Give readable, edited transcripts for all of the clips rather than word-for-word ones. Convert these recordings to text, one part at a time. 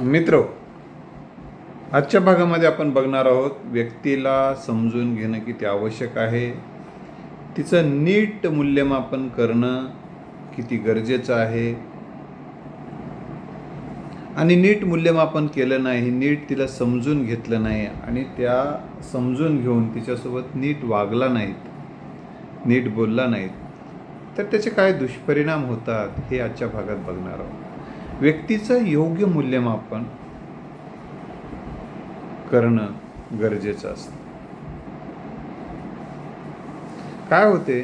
मित्र, आजच्या भागामध्ये आपण बघणार आहोत व्यक्तीला समजून घेणं किती आवश्यक आहे, तिचं नीट मूल्यमापन करणं किती गरजेचं आहे आणि नीट मूल्यमापन केलं नाही, नीट तिला समजून घेतलं नाही आणि त्या समजून घेऊन तिच्यासोबत नीट वागला नाहीत, नीट बोलला नाहीत, तर त्याचे काय दुष्परिणाम होतात हे आजच्या भागात बघणार आहोत. व्यक्तीचं योग्य मूल्यमापन करणं गरजेचं असतं. काय होते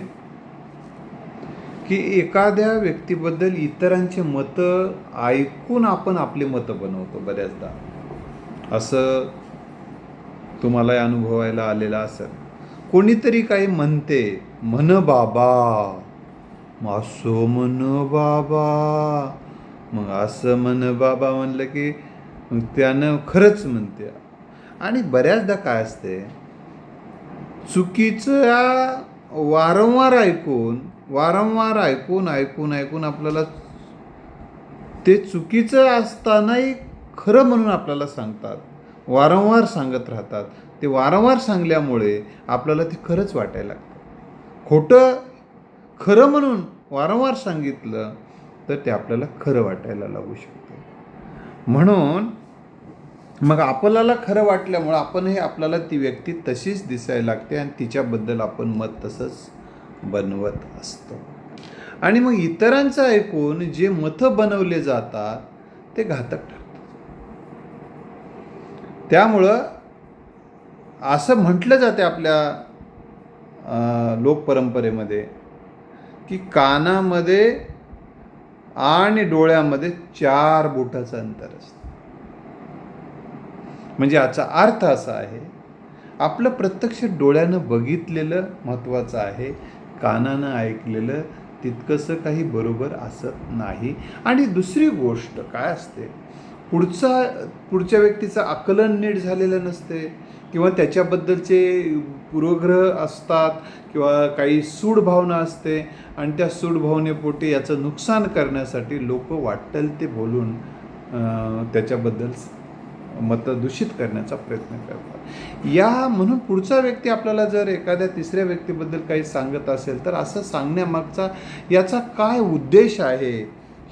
की एखाद्या व्यक्तीबद्दल इतरांचे मतं ऐकून आपण आपले मतं बनवतो. बऱ्याचदा असं तुम्हाला अनुभवायला आलेलं असेल. कोणीतरी काही म्हणते, म्हण बाबा, असं म्हण बाबा, मग असं म्हण बाबा म्हणलं की मग त्यानं खरंच म्हणते. आणि बऱ्याचदा काय असते, चुकीचं वारंवार ऐकून आपल्याला ते चुकीचं असतानाही खरं म्हणून आपल्याला सांगतात, वारंवार सांगत राहतात. ते वारंवार सांगल्यामुळे आपल्याला ते खरंच वाटायला लागतं. खोटं खरं म्हणून वारंवार सांगितलं तर ते आपल्याला खरं वाटायला लागू शकतं. म्हणून मग आपल्याला खरं वाटल्यामुळं आपल्याला ती व्यक्ती तशीच दिसायला लागते आणि तिच्याबद्दल आपण मत तसंच बनवत असतो. आणि मग इतरांचं ऐकून जे मतं बनवले जातात ते घातक ठरतात. त्यामुळं असं म्हटलं जाते आपल्या लोकपरंपरेमध्ये की कानामध्ये आणि डोळ्यामध्ये 4 बोटाचं अंतर असतं. म्हणजे याचा अर्थ असा आहे, आपलं प्रत्यक्ष डोळ्यानं बघितलेलं महत्त्वाचं आहे, कानानं ऐकलेलं तितकंसं काही बरोबर असत नाही. आणि दुसरी गोष्ट काय असते, पुढच्या व्यक्तीचं आकलन नीट झालेलं नसते किंवा त्याच्याबद्दलचे पूर्वग्रह असतात किंवा काही सूड भावना असते आणि त्या सूड भावनेपोटी याचं नुकसान करण्यासाठी लोक वाटेल ते बोलून त्याच्याबद्दल मतं दूषित करण्याचा प्रयत्न करतात. म्हणून पुढचा व्यक्ती आपल्याला जर एखाद्या तिसऱ्या व्यक्तीबद्दल काही सांगत असेल तर असं सांगण्यामागचा याचा काय उद्देश आहे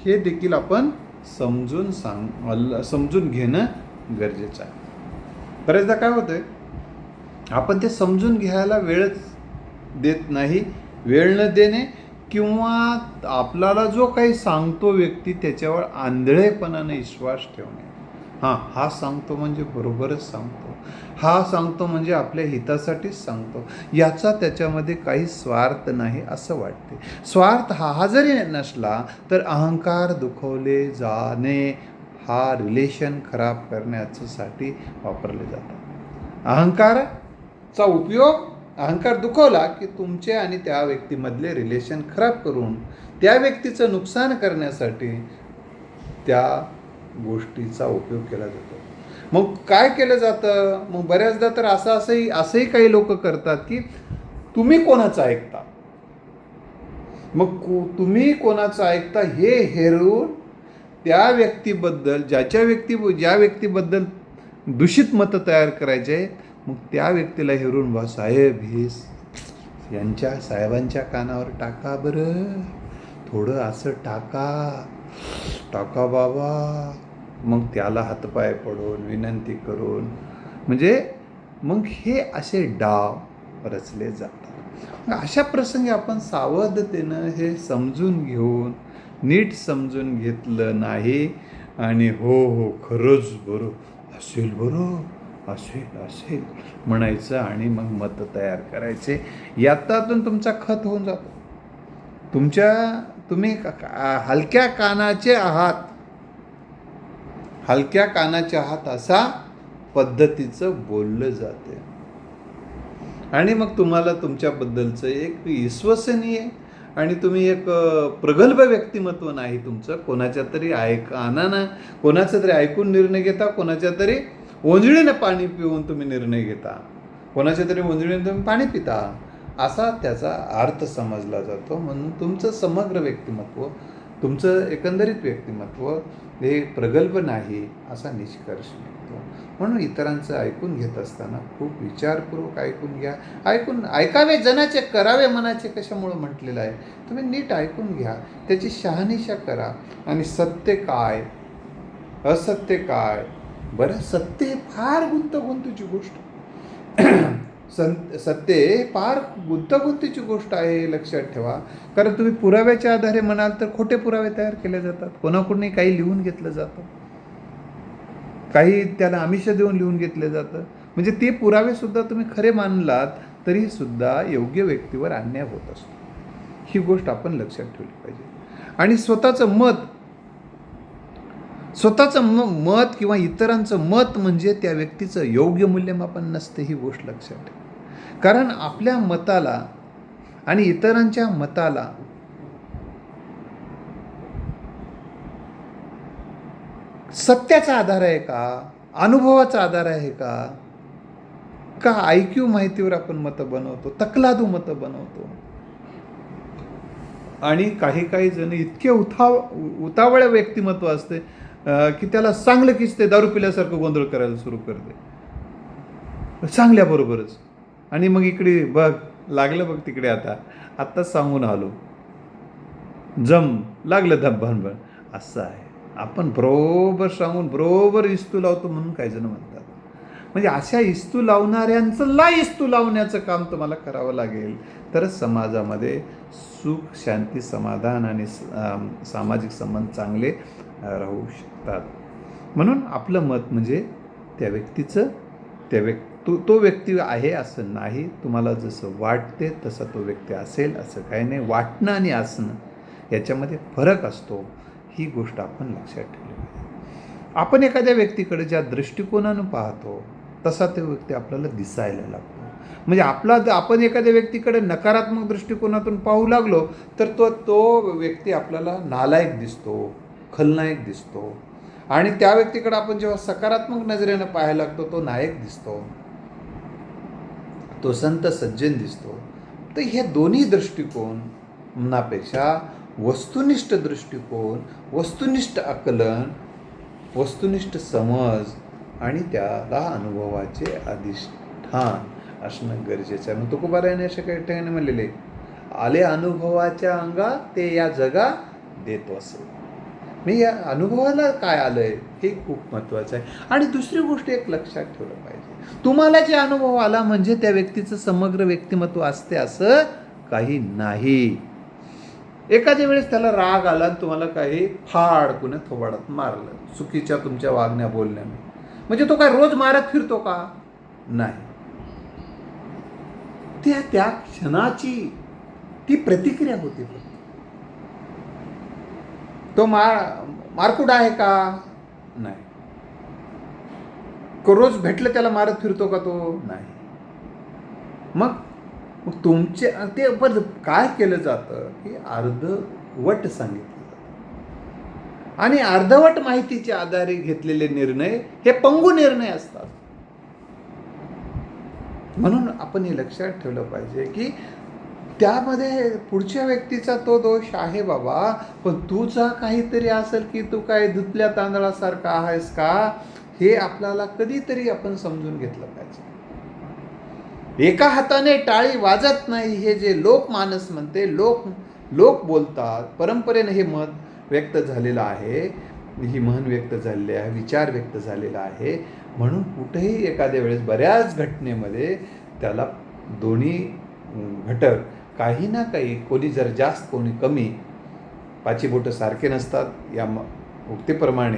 हे देखील आपण समजून घेणं गरजेचं आहे. बरेचदा काय होतंय, आपण ते समजून घ्यायला वेळच देत नाही. वेळ न देणे किंवा आपल्याला जो काही सांगतो व्यक्ती त्याच्यावर आंधळेपणाने विश्वास ठेवणे. हा सांगतो म्हणजे बरोबरच सांगतो, हा सांगतो म्हणजे आपल्या हितासाठीच सांगतो, याचा त्याच्यामध्ये काही स्वार्थ नाही असं वाटते. स्वार्थ हा जरी नसला तर अहंकार दुखवले जाणे हा रिलेशन खराब करण्यासाठी वापरले जातात. अहंकाराचा उपयोग, अहंकार दुखवला की तुमचे आणि त्या व्यक्तीमधले रिलेशन खराब करून त्या व्यक्तीचं नुकसान करण्यासाठी त्या गोष्टीचा उपयोग केला जातो. मग काय केलं जातं, मग बऱ्याचदा तर असंही काही लोक करतात की तुम्ही कोणाचं ऐकता, मग तुम्ही कोणाचं ऐकता हे हेरून त्या व्यक्तीबद्दल ज्या व्यक्तीबद्दल दूषित मतं तयार करायचे, मग त्या व्यक्तीला हेरून बा साहेब हे साहेबांच्या कानावर टाका बरं, थोडं असं टाका बाबा. मग त्याला हातपाय पडून विनंती करून म्हणजे मग हे असे डाव रचले जातात. अशा प्रसंगी आपण सावधतेनं हे समजून घेऊन नीट समजून घेतलं नाही आणि हो खरंच बरं असेल म्हणायचं आणि मग मत तयार करायचे. यातून तुमचा खत होऊन जातो. तुम्ही हलक्या कानाचे आहात असा पद्धतीचं बोललं जाते. आणि मग तुम्हाला तुमच्याबद्दलचं एक विश्वसनीय आणि तुम्ही एक प्रगल्भ व्यक्तिमत्व नाही तुमचं. कोणाच्या तरी ऐकून निर्णय घेता, कोणाच्या तरी ओंजळीनं पाणी पिऊन तुम्ही निर्णय घेता, कोणाच्या तरी ओंजळीनं तुम्ही पाणी पिता, असा त्याचा अर्थ समजला जातो. म्हणून तुमचं समग्र व्यक्तिमत्व तुमचं एकंदरीत व्यक्तिमत्व हे प्रगल्भ नाही असा निष्कर्ष निघतो. म्हणून इतरांचं ऐकून घेत असताना खूप विचारपूर्वक ऐकून घ्या. ऐकावे जनाचे करावे मनाचे कशामुळं म्हटलेलं आहे. तुम्ही नीट ऐकून घ्या, त्याची शहानिशा करा आणि सत्य काय असत्य काय. बरं, सत्य हे फार गुंतागुंतीची गोष्ट सत्य हे फार गुंतागुंतीची गोष्ट आहे, हे लक्षात ठेवा. कारण तुम्ही पुराव्याच्या आधारे म्हणाल तर खोटे पुरावे तयार केले जातात. कोणाकडूनही काही लिहून घेतलं जातं, काही त्याला आमिष देऊन लिहून घेतलं जातं. म्हणजे ते पुरावे सुद्धा तुम्ही खरे मानलात तरी सुद्धा योग्य व्यक्तीवर अन्याय होत असतो. ही गोष्ट आपण लक्षात ठेवली पाहिजे. आणि स्वतःचं मत किंवा इतरांचं मत म्हणजे त्या व्यक्तीचं योग्य मूल्यमापन नसते, ही गोष्ट लक्षात ठेवा. कारण आपल्या मताला आणि इतरांच्या मताला सत्याचा आधार आहे का, अनुभवाचा आधार आहे का IQ माहितीवर आपण मतं बनवतो, तकलादू मतं बनवतो. आणि काही जण इतके उतावळ व्यक्तिमत्व असते की त्याला सांगलं कीच ते दारू पिल्यासारखं गोंधळ करायला सुरू करते सांगल्याबरोबरच. आणि मग इकडे बघ लागलं, बघ तिकडे आत्ताच सांगून आलो, जम लागलं धब्बानबन. असं आहे. आपण बरोबर सांगून बरोबर इस्तू लावतो म्हणून काही जण म्हणतात. म्हणजे अशा इस्तू लावणाऱ्यांचं इस्तू लावण्याचं काम तुम्हाला करावं लागेल, तरच समाजामध्ये सुख, शांती, समाधान आणि सामाजिक संबंध चांगले राहू शकतात. म्हणून आपलं मत म्हणजे त्या व्यक्तीचं तो व्यक्ती आहे असं नाही. तुम्हाला जसं वाटते तसा तो व्यक्ती असेल असं काही नाही. वाटणं आणि असणं याच्यामध्ये फरक असतो. ही गोष्ट आपण लक्षात ठेवली पाहिजे. आपण एखाद्या व्यक्तीकडे ज्या दृष्टिकोनानं पाहतो तसा तो व्यक्ती आपल्याला दिसायला लागतो. म्हणजे आपण एखाद्या व्यक्तीकडे नकारात्मक दृष्टिकोनातून पाहू लागलो तर तो व्यक्ती आपल्याला नालायक दिसतो, खलनायक दिसतो. आणि त्या व्यक्तीकडे आपण जेव्हा सकारात्मक नजरेनं पाहायला लागतो तो नायक दिसतो, तो संत सज्जन दिसतो. तर हे दोन्ही दृष्टिकोनापेक्षा वस्तुनिष्ठ दृष्टिकोन, वस्तुनिष्ठ आकलन, वस्तुनिष्ठ समज आणि त्याला अनुभवाचे अधिष्ठान असणं गरजेचं आहे. मग तुकोबारायाने अशा काही ठिकाणी म्हणलेले, आले अनुभवाच्या अंगा ते या जगा देतो असे. मी या अनुभवाला काय आलंय हे खूप महत्त्वाचं आहे. आणि दुसरी गोष्ट एक लक्षात ठेवलं पाहिजे, तुम्हाला जे अनुभव आला म्हणजे त्या व्यक्तीचं समग्र व्यक्तिमत्व असते असं काही नाही. एखाद्या वेळेस त्याला राग आला आणि तुम्हाला काही फाडकुने थोबाडात मारलं चुकीच्या तुमच्या वागण्या बोलण्याने, म्हणजे तो काय रोज मारत फिरतो का? नाही. त्या क्षणाची ती प्रतिक्रिया होती. तो मारकुडा आहे का? नाही. रोज भेटलं त्याला मारत फिरतो का तो? नाही. मग तुमचे ते पण काय केलं जातं की अर्धवट सांगितलं जातं. आणि अर्धवट माहितीच्या आधारे घेतलेले निर्णय हे पंगू निर्णय असतात. म्हणून आपण हे लक्षात ठेवलं पाहिजे की त्यामध्ये पुढच्या व्यक्तीचा तो दोष आहे बाबा, पण तुझा काहीतरी असेल की तू काय धुतल्या तांदळासारखा आहेस का, हे आपल्याला कधीतरी आपण समजून घेतलं पाहिजे. एका हाताने टाळी वाजत नाही हे जे लोकमानस म्हणते, लोक बोलतात, परंपरेने हे मत व्यक्त झालेलं आहे, ही म्हण व्यक्त झालेली आहे, विचार व्यक्त झालेला आहे. म्हणून कुठेही एखाद्या वेळेस बऱ्याच घटनेमध्ये त्याला दोन्ही घटक काही ना काही, कोणी जर जास्त कोणी कमी, पाची बोटं सारखे नसतात या उक्तीप्रमाणे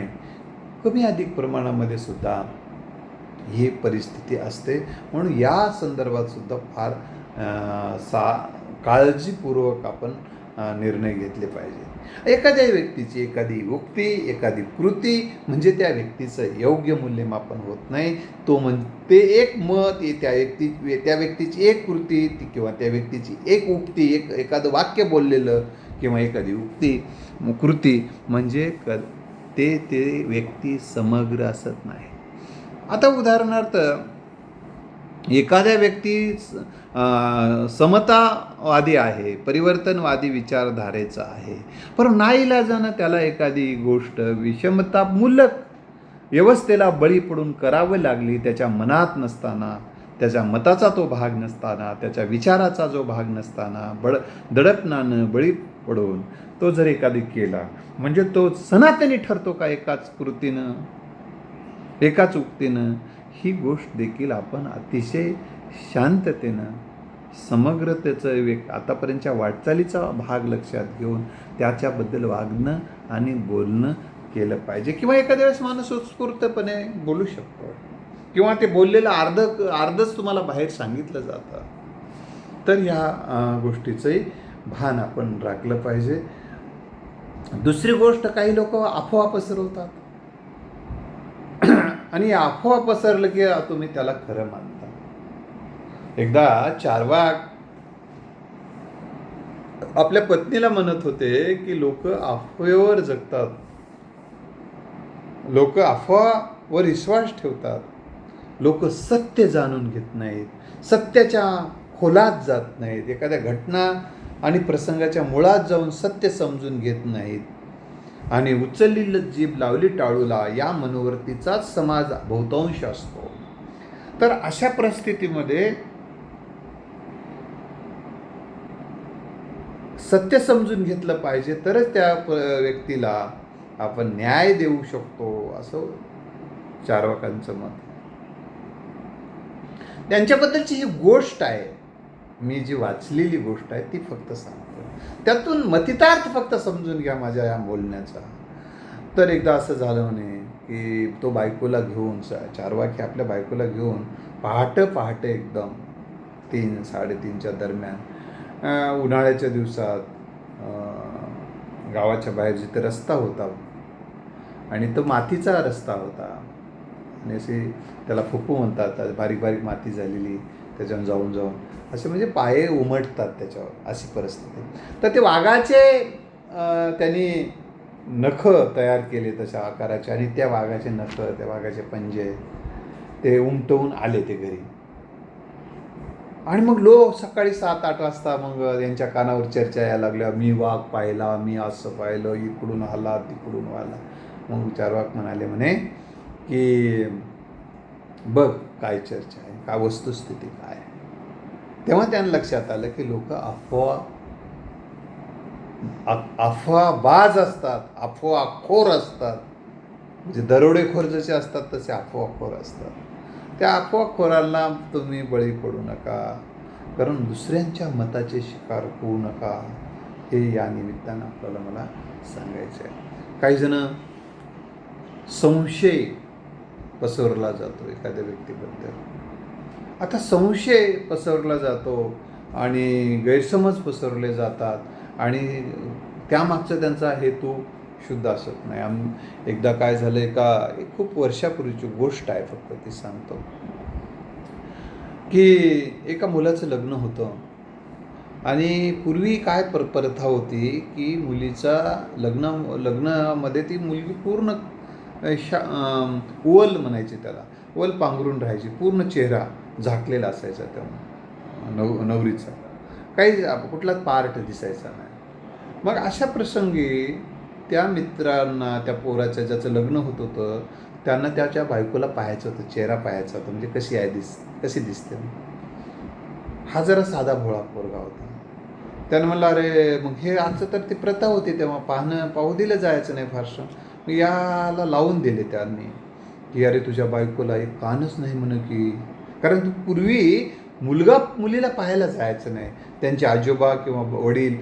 कमी अधिक प्रमाणामध्ये सुद्धा ही परिस्थिती असते. म्हणून या संदर्भात सुद्धा फार काळजीपूर्वक आपण निर्णय घेतले पाहिजे. एखाद्या व्यक्तीची एखादी उक्ती, एखादी कृती म्हणजे त्या व्यक्तीचं योग्य मूल्यमापन होत नाही. ते एक मत, त्या व्यक्तीची एक कृती किंवा त्या व्यक्तीची एक उक्ती, एखादं वाक्य बोललेलं किंवा एखादी उक्ती कृती म्हणजे ते व्यक्ती समग्र असत नाही. आता उदाहरणार्थ एखाद्या व्यक्ती समतावादी आहे, परिवर्तनवादी विचारधारेचा आहे, पण नाईलाजानं त्याला एखादी गोष्ट विषमतामूलक व्यवस्थेला बळी पडून करावं लागली, त्याच्या मनात नसताना, त्याच्या मताचा तो भाग नसताना, त्याच्या विचाराचा जो भाग नसताना, दडपणानं बळी पडून तो जर एखादी केला, म्हणजे तो सनातनी ठरतो का एकाच कृतीनं, एकाच उक्तीनं? ही गोष्ट देखील आपण अतिशय शांततेनं समग्रतेचं आतापर्यंतच्या वाटचालीचा भाग लक्षात घेऊन त्याच्याबद्दल वागणं आणि बोलणं केलं पाहिजे. किंवा एखाद्या वेळेस माणूस उत्स्फूर्तपणे बोलू शकतो, किंवा ते बोललेलं अर्धच तुम्हाला बाहेर सांगितलं जातं. तर ह्या गोष्टीचंही भान आपण राखलं पाहिजे. दुसरी गोष्ट, काही लोक अफवा पसरवतात आणि अफवा पसरलं की तुम्ही त्याला खरं मानता. एकदा चारवाक आपल्या पत्नीला म्हणत होते की लोक अफवेवर जगतात, लोक अफवावर विश्वास ठेवतात, लोक सत्य जाणून घेत नाहीत, सत्याच्या खोलात जात नाहीत, एखाद्या घटना आणि प्रसंगाच्या मुळात जाऊन सत्य समजून घेत नाहीत, आणि उचललेली जीभ लावली टाळूला या मनोवृत्तीचाच समाज बहुतांश असतो. तर अशा परिस्थितीमध्ये सत्य समजून घेतलं पाहिजे, तरच त्या व्यक्तीला आपण न्याय देऊ शकतो, असं चारवाकांचं मत. त्यांच्याबद्दलची ही गोष्ट आहे, मी जी वाचलेली गोष्ट आहे ती फक्त सांगतो, त्यातून मतितार्थ फक्त समजून घ्या माझ्या या बोलण्याचा. तर एकदा असं झालं म्हणे की तो बायकोला घेऊन, चारवाकी आपल्या बायकोला घेऊन पहाटे एकदम 3-3:30च्या दरम्यान उन्हाळ्याच्या दिवसात गावाच्या बाहेर जिथे रस्ता होता, आणि तो मातीचा रस्ता होता, आणि असे त्याला फुफू म्हणतात, बारीक बारीक माती झालेली, त्याच्यावर जाऊन असे म्हणजे पाये उमटतात त्याच्यावर, अशी परिस्थिती. तर ते वाघाचे त्यांनी नख तयार केले तशा आकाराचे, आणि त्या वाघाचे नख, त्या वाघाचे पंजे ते उमटवून आले ते घरी. आणि मग सकाळी 7-8 वाजता मग यांच्या कानावर चर्चा यायला लागल्या, मी वाघ पाहिला, मी असं पाहिलं, इकडून आला तिकडून आला. मग चारवाक म्हणाले म्हणे की बघ काय चर्चा आहे, काय वस्तुस्थिती काय आहे. तेव्हा त्यांना लक्षात आलं की लोक अफवाबाज असतात, अफवाखोर असतात, म्हणजे दरोडेखोर जसे असतात तसे अफवाखोर असतात. त्या अफवाखोरांना तुम्ही बळी पडू नका, कारण दुसऱ्यांच्या मताचे शिकार होऊ नका, हे या निमित्तानं आपल्याला मला सांगायचं आहे. काही जण संशय पसरवला जातो एखाद्या व्यक्तीबद्दल. आता संशय पसरवला जातो आणि गैरसमज पसरवले जातात, आणि त्यामागचा त्यांचा हेतू शुद्ध असत नाही. एकदा काय झालं, एक खूप वर्षापूर्वीची गोष्ट आहे, फक्त ती सांगतो की एका मुलाचं लग्न होतं, आणि पूर्वी काय प्रथा होती की मुलीचा लग्नामध्ये ती मुलगी पूर्ण ओल म्हणायची त्याला, ओल पांघरून राहायची, पूर्ण चेहरा झाकलेला असायचा तेव्हा नवरीचा, काही कुठलाच पार्ट दिसायचा नाही. मग अशा प्रसंगी त्या मित्रांना, त्या पोराचं ज्याचं लग्न होत होतं, त्यांना त्याच्या बायकोला पाहायचं होतं, चेहरा पाहायचा होता, म्हणजे कशी दिसते. हा जरा साधा भोळा पोरगा होता. त्यानं म्हणलं, अरे मग हे आजचं तर ती प्रथा होती तेव्हा, पाहू दिलं जायचं नाही फारसं. मग याला लावून दिले त्यांनी की अरे तुझ्या बायकोला एक कानच नाही म्हण की, कारण पूर्वी मुलगा मुलीला पाहायला जायचं नाही, त्यांचे आजोबा किंवा वडील,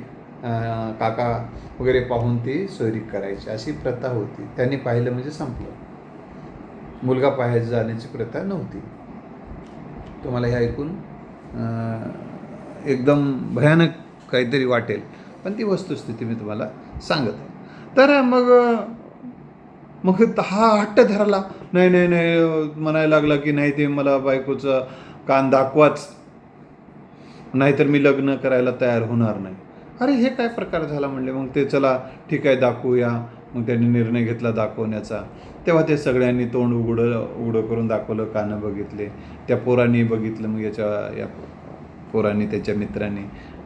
काका वगैरे पाहून ती सोयरीक करायची, अशी प्रथा होती. त्यांनी पाहिलं म्हणजे संपलं, मुलगा पाहायला जाण्याची प्रथा नव्हती. तुम्हाला हे ऐकून एकदम भयानक काहीतरी वाटेल, पण ती वस्तुस्थिती मी तुम्हाला सांगत आहे. तर मग हा हट्ट धरला, नाही म्हणायला लागला की नाही, ते मला बायकोचा कान दाखवाच, नाहीतर मी लग्न करायला तयार होणार नाही. अरे हे काय प्रकार झाला म्हणले. मग ते चला ठीक आहे दाखवूया, मग त्यांनी निर्णय घेतला दाखवण्याचा. तेव्हा ते सगळ्यांनी तोंड उघडं करून दाखवलं, कानं बघितले, त्या पोरांनी बघितलं, मग या पोरांनी त्याच्या मित्रांनी,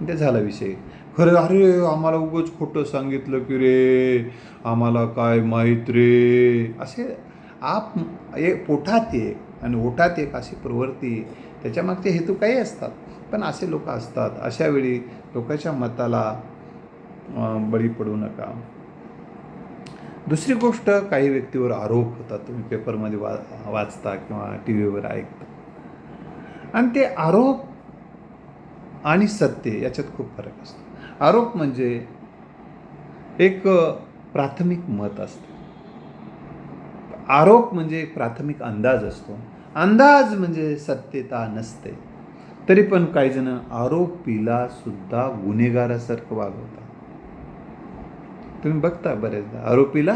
ते झाला विषय. खरं अरे आम्हाला उगाच खोटं सांगितलं की रे, आम्हाला काय माहीत रे, असे पोटात एक आणि ओठात एक अशी प्रवृत्ती, त्याच्यामागचे हेतू काही असतात, पण असे लोक असतात. अशा वेळी लोकांच्या मताला बळी पडू नका. दुसरी गोष्ट, काही व्यक्तीवर आरोप होतात, तुम्ही पेपरमध्ये वाचता किंवा टी व्हीवर ऐकता, आणि ते आरोप आणि सत्य याच्यात खूप फरक असतो. आरोप म्हणजे एक प्राथमिक मत असते, आरोप म्हणजे एक प्राथमिक अंदाज असतो. अंदाज म्हणजे सत्यता नसते. तरी पण काही जण आरोपीला सुद्धा गुन्हेगारासारखं वागवतात. तुम्ही बघता बरेचदा आरोपीला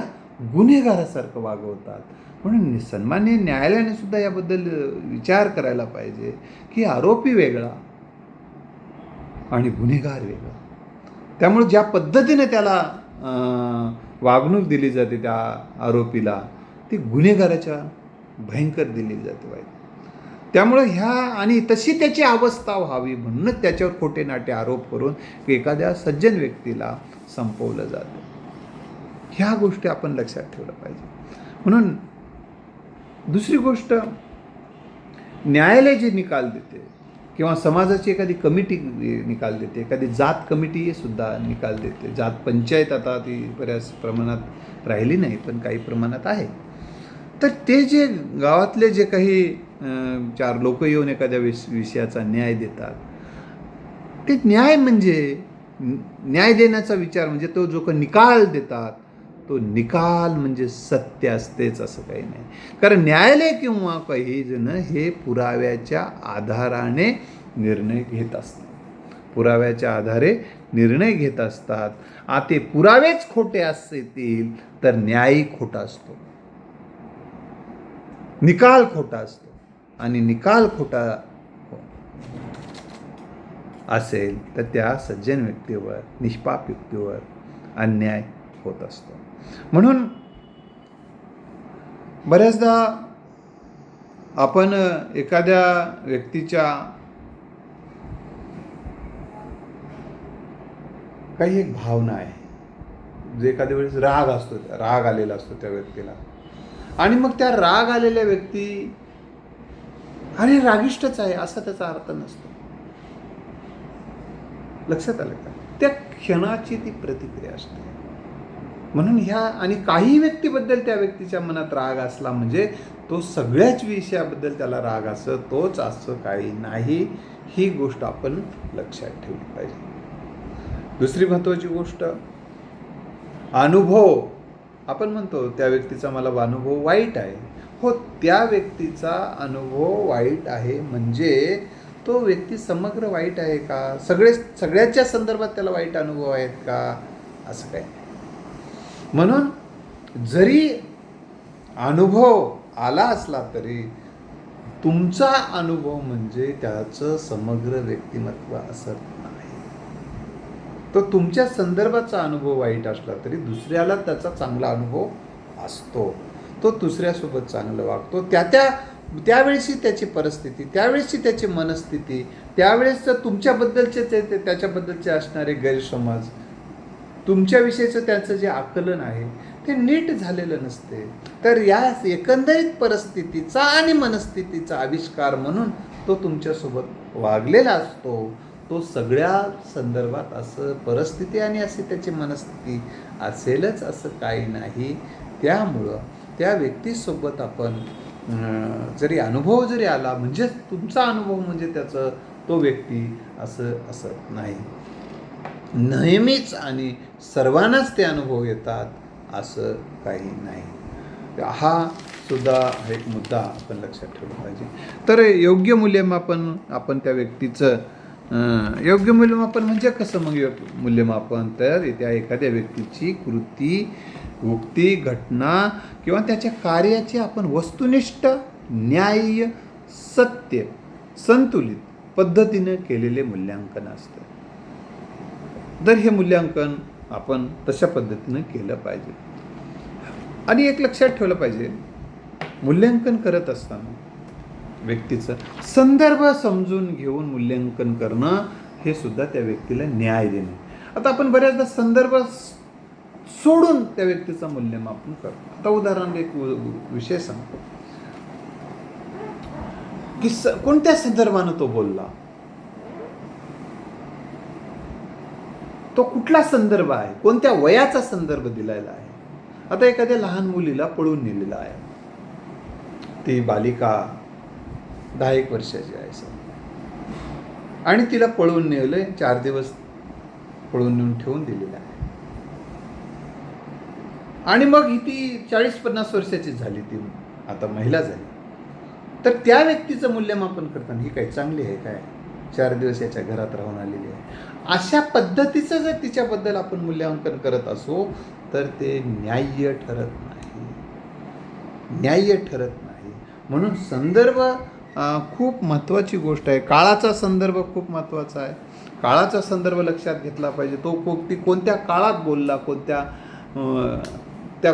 गुन्हेगारासारखं वागवतात. म्हणून सन्माननीय न्यायालयाने सुद्धा याबद्दल विचार करायला पाहिजे की आरोपी वेगळा आणि गुन्हेगार वेगळा. त्यामुळे ज्या पद्धतीने त्याला वागणूक दिली जाते त्या आरोपीला, ती गुन्हेगाराच्या भयंकर दिली जाते वाईट. त्यामुळं आणि तशी त्याची अवस्था व्हावी म्हणूनच त्याच्यावर खोटे नाटे आरोप करून एखाद्या सज्जन व्यक्तीला संपवलं जातं. ह्या गोष्टी आपण लक्षात ठेवलं पाहिजे. म्हणून दुसरी गोष्ट, न्यायालय जे निकाल देते किंवा समाजाची एखादी कमिटी निकाल देते, एखादी जात कमिटी सुद्धा निकाल देते. जात पंचायत आता ती बऱ्याच प्रमाणात राहिली नाही, पण काही प्रमाणात आहे. तर ते जे गावातले जे काही 4 लोक येऊन एखाद्या विषयाचा न्याय देतात, ते न्याय म्हणजे न्याय देण्याचा विचार म्हणजे तो जो काही निकाल देतात, तो निकाल म्हणजे सत्य असतेच असं काही नाही. कारण न्यायालय किंवा काही जण हे पुराव्याच्या आधाराने निर्णय घेत असतात, पुराव्याच्या आधारे निर्णय घेत असतात. ते पुरावेच खोटे असतील तर न्याय खोटा असतो, निकाल खोटा असतो, आणि निकाल खोटा असेल तर त्या सज्जन व्यक्तीवर, निष्पाप व्यक्तीवर अन्याय होत असतो. म्हणून बऱ्याचदा आपण एखाद्या व्यक्तीच्या काही एक भावना आहे, जे एखाद्या वेळेस राग असतो, राग आलेला असतो त्या व्यक्तीला, आणि मग त्या राग आलेल्या व्यक्ती अरे रागिष्टच आहे असा त्याचा अर्थ नसतो. लक्षात आलं का? त्या क्षणाची ती प्रतिक्रिया असते. म्हणून आणि काही व्यक्तीबद्दल त्या व्यक्तीच्या मनात राग असला म्हणजे तो सगळ्याच विषयाबद्दल त्याला राग तोच असं काही नाही. ही गोष्ट आपण लक्षात ठेवली पाहिजे. दुसरी महत्त्वाची गोष्ट, अनुभव. आपण म्हणतो त्या व्यक्तीचा मला अनुभव वाईट आहे. हो, त्या व्यक्तीचा अनुभव वाईट आहे म्हणजे तो व्यक्ती समग्र वाईट आहे का? सगळ्याच्या संदर्भात त्याला वाईट अनुभव आहेत का? असं काही. म्हणून जरी अनुभव आला असला तरी तुमचा अनुभव म्हणजे त्याचं समग्र व्यक्तिमत्व असत नाही. तो तुमच्या संदर्भाचा अनुभव वाईट असला तरी दुसऱ्याला त्याचा चांगला अनुभव असतो. तो दुसऱ्यासोबत चांगलं वागतो. त्यावेळेची त्याची परिस्थिती, त्यावेळेची त्याची मनस्थिती, त्यावेळेस तुमच्याबद्दलचे त्याच्याबद्दलचे असणारे गैरसमज, तुमच्याविषयीचं त्याचं जे आकलन आहे ते नीट झालेलं नसते. तर या एकंदरीत परिस्थितीचा आणि मनस्थितीचा आविष्कार म्हणून तो तुमच्यासोबत वागलेला असतो. तो सगळ्या संदर्भात असं परिस्थिती आणि अशी त्याची मनस्थिती असेलच असं काही नाही. त्यामुळं त्या व्यक्तीसोबत आपण जरी अनुभव जरी आला म्हणजे तुमचा अनुभव म्हणजे त्याचं तो व्यक्ती असं असत नाही. नेहमीच आणि सर्वांनाच ते अनुभव येतात असं काही नाही. हा सुद्धा एक मुद्दा आपण लक्षात ठेवला पाहिजे. तर योग्य मूल्यमापन, आपण त्या व्यक्तीचं योग्य मूल्यमापन म्हणजे कसं? मग मूल्यमापन तर त्या एखाद्या व्यक्तीची कृती, उक्ती, घटना किंवा त्याच्या कार्याचे आपण वस्तुनिष्ठ, न्याय्य, सत्य, संतुलित पद्धतीने केलेले मूल्यांकन असतं. तर हे मूल्यांकन आपण तशा पद्धतीनं केलं पाहिजे. आणि एक लक्षात ठेवलं पाहिजे, मूल्यांकन करत असताना व्यक्तीचं संदर्भ समजून घेऊन मूल्यांकन करणं हे सुद्धा त्या व्यक्तीला न्याय देणे. आता आपण बऱ्याचदा संदर्भ सोडून त्या व्यक्तीचं मूल्यमापन करतो. आता उदाहरण एक विषय सांगतो की कोणत्या संदर्भानं तो बोलला, तो कुठला संदर्भ आहे, कोणत्या वयाचा संदर्भ दिलेला आहे. आता एखाद्या लहान मुलीला पळून नेलेला आहे, ती बालिका 10-1 वर्षाची आहे सर, आणि तिला पळून नेलं, 4 दिवस पळून नेऊन ठेवून दिलेलं आहे. आणि मग ही ती 40-50 वर्षाची झाली, ती आता महिला झाली. तर त्या व्यक्तीचं मूल्यमापन करताना ही काही चांगली आहे काय, 4 दिवस याच्या घरात राहून आलेली आहे, अशा पद्धतीचं जर तिच्याबद्दल आपण मूल्यांकन करत असो तर ते न्याय्य ठरत नाही, न्याय्य ठरत नाही. म्हणून संदर्भ खूप महत्त्वाची गोष्ट आहे. काळाचा संदर्भ खूप महत्त्वाचा आहे. काळाचा संदर्भ लक्षात घेतला पाहिजे. तो कोणत्या काळात बोलला,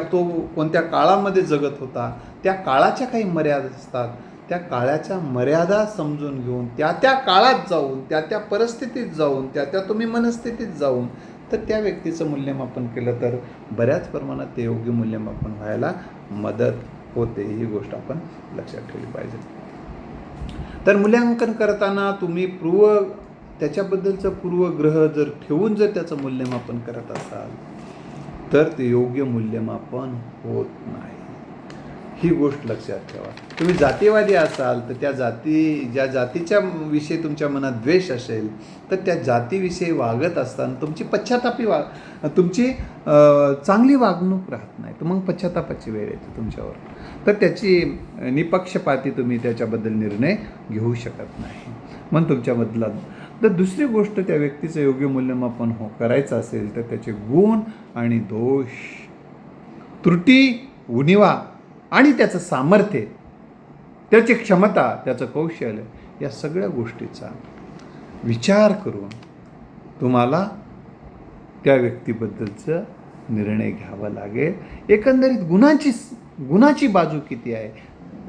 तो कोणत्या काळामध्ये जगत होता, त्या काळाच्या काही मर्यादा असतात. त्या काळाच्या मर्यादा समजून घेऊन त्या काळात जाऊन, त्या परिस्थितीत जाऊन, त्या तुम्ही मनस्थितीत जाऊन तर त्या व्यक्तीचं मूल्यमापन केलं तर बऱ्याच प्रमाणात ते योग्य मूल्यमापन व्हायला मदत होते. ही गोष्ट आपण लक्षात ठेवली पाहिजे. तर मूल्यांकन करताना तुम्ही त्याच्याबद्दलचं पूर्वग्रह जर ठेवून जर त्याचं मूल्यमापन करत असाल तर ते योग्य मूल्यमापन होत नाही. ही गोष्ट लक्षात ठेवा. तुम्ही जातीवादी असाल तर ज्या जातीच्या विषयी तुमच्या मनात द्वेष असेल तर त्या जातीविषयी वागत असताना तुमची चांगली वागणूक राहत नाही, तर मग पश्चातापाची वेळ येते तुमच्यावर. तर त्याची निपक्षपाती तुम्ही त्याच्याबद्दल निर्णय घेऊ शकत नाही. मग तुमच्याबद्दल तर दुसरी गोष्ट, त्या व्यक्तीचं योग्य मूल्यमापन करायचं असेल तर त्याचे गुण आणि दोष, त्रुटी, उणिवा आणि त्याचं सामर्थ्य, त्याची क्षमता, त्याचं कौशल्य, या सगळ्या गोष्टीचा विचार करून तुम्हाला त्या व्यक्तीबद्दलचं निर्णय घ्यावा लागेल. एकंदरीत गुणाची बाजू किती आहे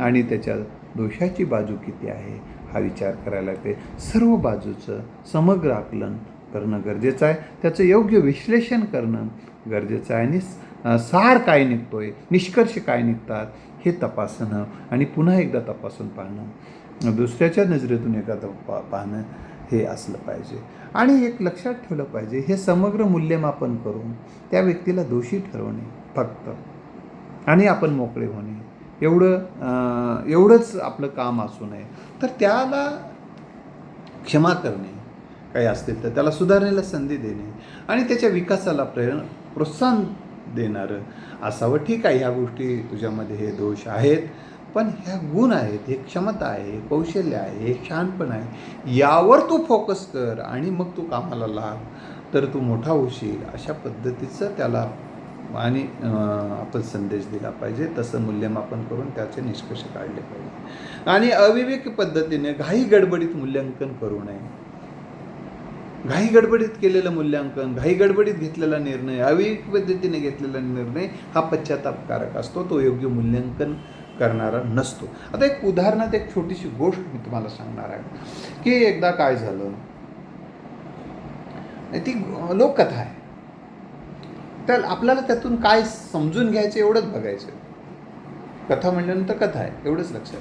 आणि त्याच्या दोषाची बाजू किती आहे हा विचार करायला लागते. सर्व बाजूचं समग्र आकलन करणं गरजेचं आहे. त्याचं योग्य विश्लेषण करणं गरजेचं आहे. आणि सार काय निघतोय, निष्कर्ष काय निघतात हे तपासणं आणि पुन्हा एकदा तपासून पाहणं, दुसऱ्याच्या नजरेतून एखादं पाहणं हे असलं पाहिजे. आणि एक लक्षात ठेवलं पाहिजे, हे समग्र मूल्यमापन करून त्या व्यक्तीला दोषी ठरवणे फक्त आणि आपण मोकळे होणे एवढंच आपलं काम असू नये. तर त्याला क्षमा करणे, काही असतील तर त्याला सुधारण्याला संधी देणे आणि त्याच्या विकासाला प्रोत्साहन देणारं असावं. ठीक आहे, ह्या गोष्टी तुझ्यामध्ये हे दोष आहेत, पण ह्या गुण आहेत, हे क्षमता आहे, कौशल्य आहे, हे शहाणपण आहे, यावर तू फोकस कर आणि मग तू कामाला लाग, तर तू मोठा होशील. अशा पद्धतीचं त्याला आणि आपण संदेश दिला पाहिजे. तसं मूल्यमापन करून त्याचे निष्कर्ष काढले पाहिजे. आणि अविवेकी पद्धतीने घाई गडबडीत मूल्यांकन करू नये. घाई गडबडीत केलेलं मूल्यांकन, घाई गडबडीत घेतलेला निर्णय, अविवेकी पद्धतीने घेतलेला निर्णय हा पश्चातापकारक असतो, तो योग्य मूल्यांकन करणारा नसतो. आता एक उदाहरणात एक छोटीशी गोष्ट मी तुम्हाला सांगणार आहे की एकदा काय झालं, ती लोककथा आहे. तर आपल्याला त्यातून काय समजून घ्यायचं एवढंच बघायचं. कथा म्हटल्यानंतर कथा आहे एवढंच लक्षात.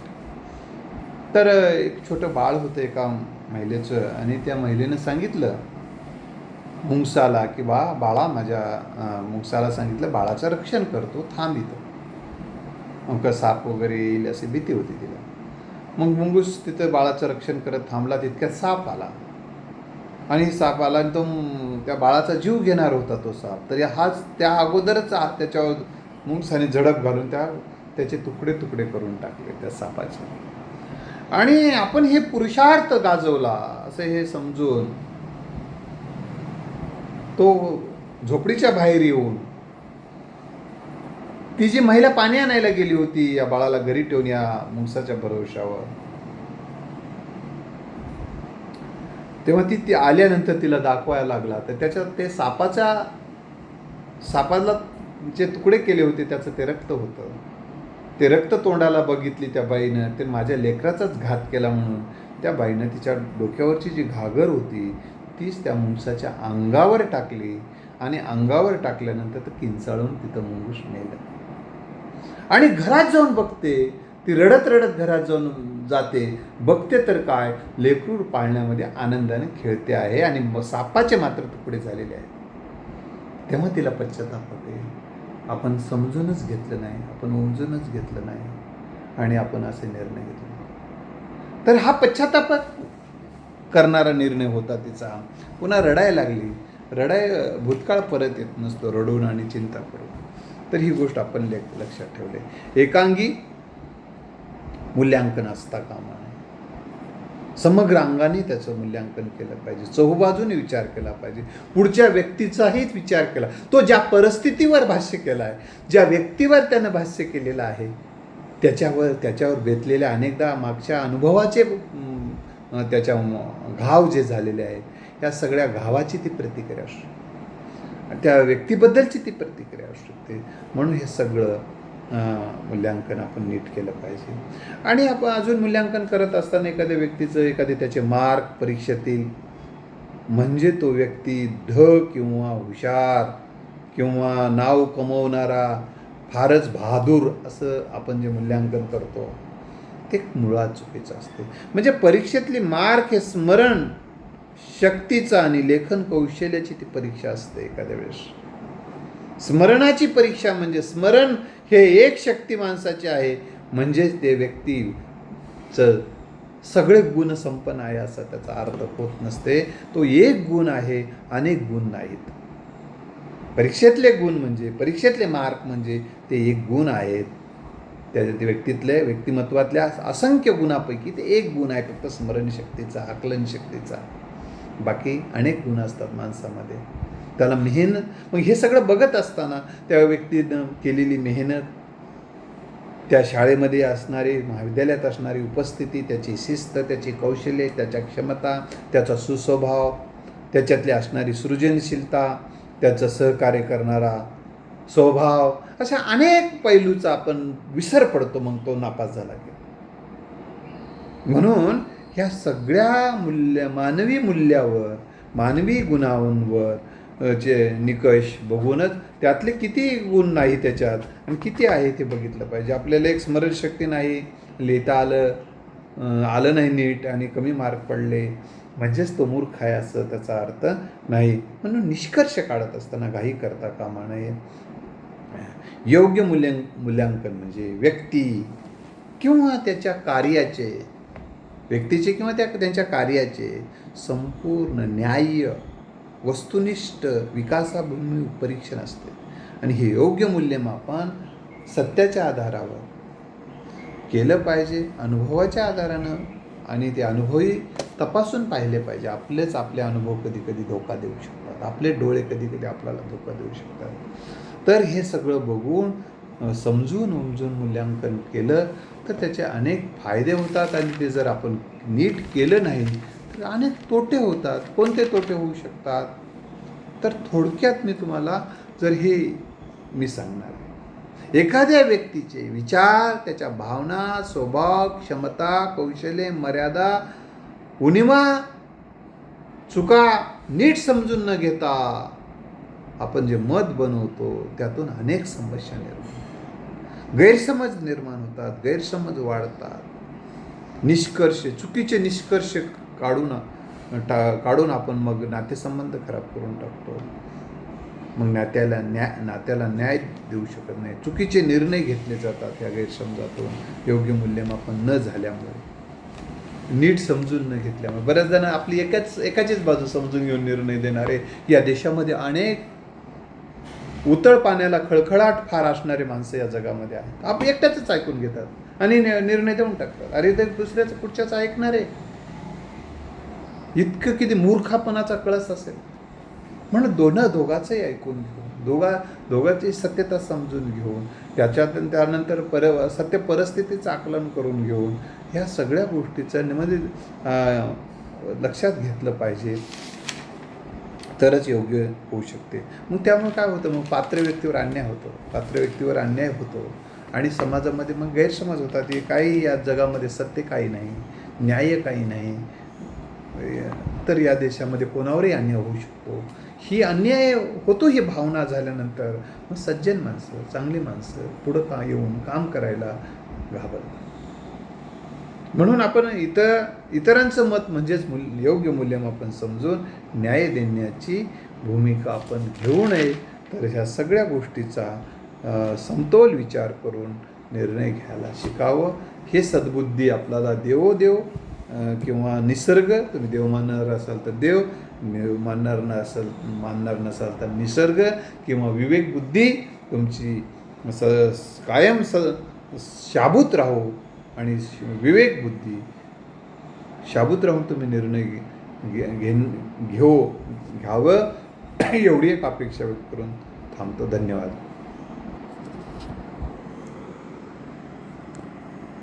तर एक छोटं बाळ होतं एका महिलेचं, आणि त्या महिलेनं सांगितलं मुंगसाला की बाळा माझ्या मुंगसाला सांगितलं बाळाचं रक्षण करतो, थांब इथं, मग साप वगैरे येईल अशी भीती होती तिला. मग मुंगूस तिथं बाळाचं रक्षण करत थांबला, तितक्यात साप आला. आणि साप आला आणि तो त्या बाळाचा जीव घेणार होता तो साप. तर त्या अगोदरच त्याच्यावर मुंगसाने झडप घालून त्याचे तुकडे तुकडे करून टाकले त्या सापाचे. आणि आपण हे पुरुषार्थ गाजवला असं हे समजून तो झोपडीच्या बाहेर येऊन, ती जी महिला पाणी आणायला गेली होती या बाळाला घरी ठेवून या मुंगसाच्या भरवशावर, तेव्हा ती आल्यानंतर तिला दाखवायला लागला. तर त्याच्यात ते सापाला जे तुकडे केले होते त्याचं ते रक्त होतं. ते रक्त तोंडाला बघितली त्या बाईनं, ते माझ्या लेकराचाच घात केला म्हणून त्या बाईनं तिच्या डोक्यावरची जी घागर होती तीच त्या मुंगसाच्या अंगावर टाकली आणि अंगावर टाकल्यानंतर तर किंचाळून तिथं मुंगूस मेलं. आणि घरात जाऊन बघते, ती रडत रडत घरात जाऊन जाते, बघते तर काय, लेकरूर पाळण्यामध्ये आनंदाने खेळते आहे आणि सापाचे मात्र तुकडे झालेले आहेत. तेव्हा तिला पश्चाताप होते, आपण समजूनच घेतलं नाही, आपण उमजूनच घेतलं नाही आणि आपण असे निर्णय घेतले. तर हा पश्चाताप करणारा निर्णय होता तिचा. पुन्हा रडायला लागली. भूतकाळ परत येत नसतो रडून आणि चिंता करून. तर ही गोष्ट आपण लक्षात ठेवले. एकांगी मूल्यांकन असता कामा नये. समग्र अंगाने त्याचं मूल्यांकन केलं पाहिजे, चहूबाजूने विचार केला पाहिजे, पुढच्या व्यक्तीचाही विचार केला. तो ज्या परिस्थितीवर भाष्य केला आहे, ज्या व्यक्तीवर त्यानं भाष्य केलेलं आहे, त्याच्यावर बेतलेल्या अनेकदा मागच्या अनुभवाचे त्याच्या घाव जे झालेले आहेत, या सगळ्या घावाची ती प्रतिक्रिया असू शकते, त्या व्यक्तीबद्दलची ती प्रतिक्रिया असू शकते. म्हणून हे सगळं मूल्यांकन आपण नीट केलं पाहिजे. आणि आपण अजून मूल्यांकन करत असताना एखाद्या व्यक्तीचं, एखादे त्याचे मार्क परीक्षेतील, म्हणजे तो व्यक्ती किंवा हुशार किंवा नाव कमवणारा, फारच बहादूर असं आपण जे मूल्यांकन करतो ते मुळात चुकीचं असते. म्हणजे परीक्षेतली मार्क हे स्मरण शक्तीचा आणि लेखन कौशल्याची ती परीक्षा असते. एखाद्या वेळेस स्मरणाची परीक्षा म्हणजे स्मरण हे एक शक्ती माणसाचे आहे, म्हणजेच ते व्यक्तीचं सगळे गुण संपन्न आहे असा त्याचा अर्थ होत नसते. तो एक गुण आहे, अनेक गुण नाहीत. परीक्षेतले गुण म्हणजे, परीक्षेतले मार्क म्हणजे ते एक गुण आहेत. त्या व्यक्तिमत्वातल्या असंख्य गुणापैकी ते एक गुण आहे फक्त स्मरणशक्तीचा, आकलनशक्तीचा. बाकी अनेक गुण असतात माणसामध्ये. त्याला मेहनत, मग हे सगळं बघत असताना त्या व्यक्तीनं केलेली मेहनत, त्या शाळेमध्ये असणारी, महाविद्यालयात असणारी उपस्थिती, त्याची शिस्त, त्याची कौशल्ये, त्याच्या क्षमता, त्याचा सुस्वभाव, त्याच्यातली असणारी सृजनशीलता, त्याचं सहकार्य करणारा स्वभाव, अशा अनेक पैलूचा आपण विसर पडतो मग तो नापास झाला की. म्हणून ह्या सगळ्या मानवी मूल्यावर, मानवी गुणांवर जे निकष बघूनच त्यातले किती गुण नाही त्याच्यात आणि किती आहे ते बघितलं पाहिजे. आपल्याला एक स्मरणशक्ती नाही, लिहिता आलं नाही नीट आणि कमी मार्क पडले म्हणजेच तो मूर्ख आहे असं त्याचा अर्थ नाही. म्हणून निष्कर्ष काढत असताना घाई करता कामा नये. योग्य मूल्यांकन म्हणजे व्यक्ती किंवा त्याच्या कार्याचे, व्यक्तीचे किंवा त्यांच्या कार्याचे संपूर्ण न्याय्य वस्तुनिष्ठ विकासाभूमी परीक्षण असते. आणि हे योग्य मूल्यमापन सत्याच्या आधारावर केलं पाहिजे, अनुभवाच्या आधारानं. आणि ते अनुभवही तपासून पाहिले पाहिजे. आपले अनुभव कधी कधी धोका देऊ शकतात, आपले डोळे कधी कधी आपल्याला धोका देऊ शकतात. तर हे सगळं बघून समजून उमजून मूल्यांकन केलं तर त्याचे अनेक फायदे होतात. आणि ते जर आपण नीट केलं नाही तर अनेक तोटे होतात. कोणते तोटे होऊ शकतात तर थोडक्यात मी तुम्हाला मी सांगणार आहे. एखाद्या व्यक्तीचे विचार, त्याच्या भावना, स्वभाव, क्षमता, कौशल्ये, मर्यादा, उणिवा, चुका नीट समजून न घेता आपण जे मत बनवतो त्यातून अनेक समस्या निर्माण होतात, गैरसमज निर्माण होतात, गैरसमज वाढतात, चुकीचे निष्कर्ष काढून आपण मग नातेसंबंध खराब करून टाकतो. मग नात्याला न्याय देऊ शकत नाही. चुकीचे निर्णय घेतले जातात या गैरसमजातून, योग्य मूल्यमापन न झाल्यामुळे, नीट समजून न घेतल्यामुळे. बऱ्याच जण आपली एकाचीच बाजू समजून घेऊन निर्णय देणारे या देशामध्ये अनेक उतळ पाण्याला खळखळाट फार असणारे माणसं या जगामध्ये आहेत. आपण एकट्याच ऐकून घेतात आणि निर्णय देऊन टाकतात. अरे ते दुसऱ्याचं पुढच्याच ऐकणार आहे, इतकं किती मूर्खापणाचा कळस असेल. म्हणून दोघांचंही ऐकून घेऊन, दोघांची सत्यता समजून घेऊन, त्यानंतर सत्य परिस्थितीचं आकलन करून घेऊन ह्या सगळ्या गोष्टीचं लक्षात घेतलं पाहिजे. तरच योग्य होऊ शकते. मग त्यामुळे काय होतं, मग पात्र व्यक्तीवर अन्याय होतो, पात्र व्यक्तीवर अन्याय होतो आणि समाजामध्ये मग गैरसमज होतात की काही या जगामध्ये सत्य काही नाही, न्याय काही नाही, तर या देशामध्ये कोणावरही अन्याय होऊ शकतो. ही अन्याय होतो ही भावना झाल्यानंतर मग सज्जन माणसं, चांगली माणसं पुढं का येऊन काम करायला घाबरतात. म्हणून आपण इतरांचं मत म्हणजेच योग्य मूल्यमापन समजून न्याय देण्याची भूमिका आपण घेऊ नये, तर ह्या सगळ्या गोष्टीचा समतोल विचार करून निर्णय घ्यायला शिकावं. हे सद्बुद्धी आपल्याला देवो किंवा निसर्ग, तुम्ही देव मानणार असाल तर देव, मानणार नसाल तर निसर्ग किंवा विवेकबुद्धी तुमची कायम शाबूत राहो आणि विवेकबुद्धी शाबूत राहून तुम्ही निर्णय घ्यावं एवढी एक अपेक्षा व्यक्त करून थांबतो. धन्यवाद.